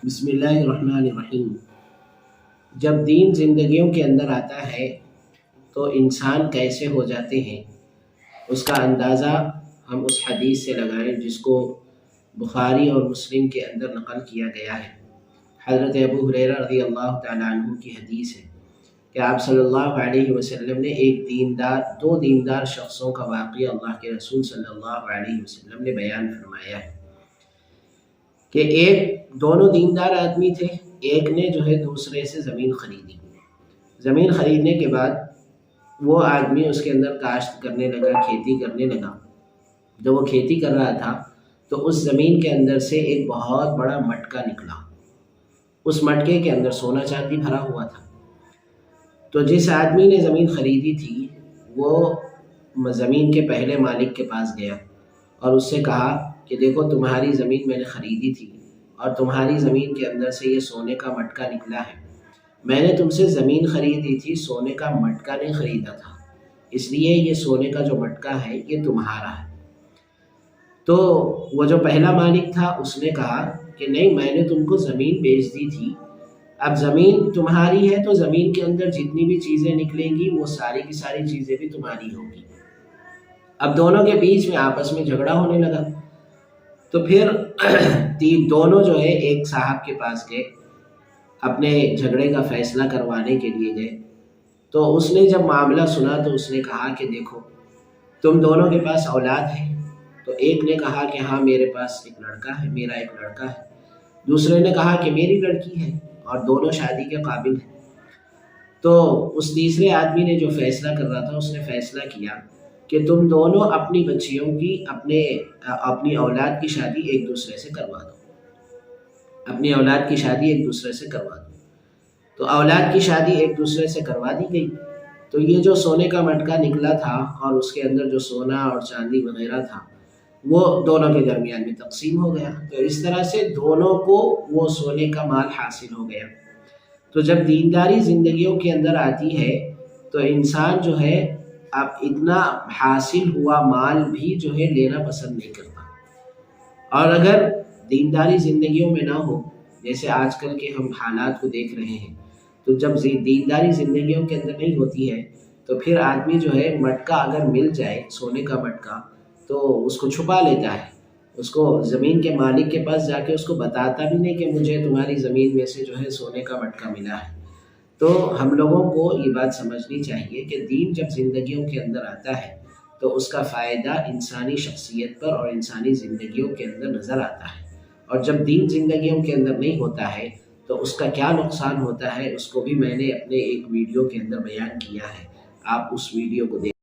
بسم اللہ الرحمن الرحیم۔ جب دین زندگیوں کے اندر آتا ہے تو انسان کیسے ہو جاتے ہیں اس کا اندازہ ہم اس حدیث سے لگائیں جس کو بخاری اور مسلم کے اندر نقل کیا گیا ہے۔ حضرت ابو ہریرہ رضی اللہ تعالیٰ عنہ کی حدیث ہے کہ آپ صلی اللہ علیہ وسلم نے دو دیندار شخصوں کا واقعہ اللہ کے رسول صلی اللہ علیہ وسلم نے بیان فرمایا ہے کہ دونوں دیندار آدمی تھے۔ ایک نے دوسرے سے زمین خریدی۔ زمین خریدنے کے بعد وہ آدمی اس کے اندر کاشت کرنے لگا، کھیتی کرنے لگا۔ جب وہ کھیتی کر رہا تھا تو اس زمین کے اندر سے ایک بہت بڑا مٹکا نکلا۔ اس مٹکے کے اندر سونا چاندی بھرا ہوا تھا۔ تو جس آدمی نے زمین خریدی تھی وہ زمین کے پہلے مالک کے پاس گیا اور اس سے کہا کہ دیکھو تمہاری زمین میں نے خریدی تھی اور تمہاری زمین کے اندر سے یہ سونے کا مٹکا نکلا ہے۔ میں نے تم سے زمین خریدی تھی، سونے کا مٹکا نہیں خریدا تھا، اس لیے یہ سونے کا جو مٹکا ہے یہ تمہارا ہے۔ تو وہ جو پہلا مالک تھا اس نے کہا کہ نہیں، میں نے تم کو زمین بیچ دی تھی، اب زمین تمہاری ہے تو زمین کے اندر جتنی بھی چیزیں نکلیں گی وہ ساری کی ساری چیزیں بھی تمہاری ہوں گی۔ اب دونوں کے بیچ میں آپس میں جھگڑا ہونے لگا۔ تو پھر دونوں ایک صاحب کے پاس گئے، اپنے جھگڑے کا فیصلہ کروانے کے لیے گئے۔ تو اس نے جب معاملہ سنا تو اس نے کہا کہ دیکھو تم دونوں کے پاس اولاد ہے۔ تو ایک نے کہا کہ ہاں میرے پاس ایک لڑکا ہے، میرا ایک لڑکا ہے۔ دوسرے نے کہا کہ میری لڑکی ہے اور دونوں شادی کے قابل ہیں۔ تو اس تیسرے آدمی نے جو فیصلہ کر رہا تھا اس نے فیصلہ کیا کہ تم دونوں اپنی بچیوں کی اپنی اولاد کی شادی ایک دوسرے سے کروا دو، اپنی اولاد کی شادی ایک دوسرے سے کروا دو۔ تو اولاد کی شادی ایک دوسرے سے کروا دی گئی۔ تو یہ جو سونے کا مٹکا نکلا تھا اور اس کے اندر جو سونا اور چاندی وغیرہ تھا وہ دونوں کے درمیان میں تقسیم ہو گیا۔ تو اس طرح سے دونوں کو وہ سونے کا مال حاصل ہو گیا۔ تو جب دینداری زندگیوں کے اندر آتی ہے تو انسان اب اتنا حاصل ہوا مال بھی لینا پسند نہیں کرتا۔ اور اگر دینداری زندگیوں میں نہ ہو، جیسے آج کل کے ہم حالات کو دیکھ رہے ہیں، تو جب دینداری زندگیوں کے اندر نہیں ہوتی ہے تو پھر آدمی مٹکا اگر مل جائے، سونے کا مٹکا، تو اس کو چھپا لیتا ہے، اس کو زمین کے مالک کے پاس جا کے اس کو بتاتا بھی نہیں کہ مجھے تمہاری زمین میں سے سونے کا مٹکا ملا ہے۔ تو ہم لوگوں کو یہ بات سمجھنی چاہیے کہ دین جب زندگیوں کے اندر آتا ہے تو اس کا فائدہ انسانی شخصیت پر اور انسانی زندگیوں کے اندر نظر آتا ہے، اور جب دین زندگیوں کے اندر نہیں ہوتا ہے تو اس کا کیا نقصان ہوتا ہے اس کو بھی میں نے اپنے ایک ویڈیو کے اندر بیان کیا ہے۔ آپ اس ویڈیو کو دیکھ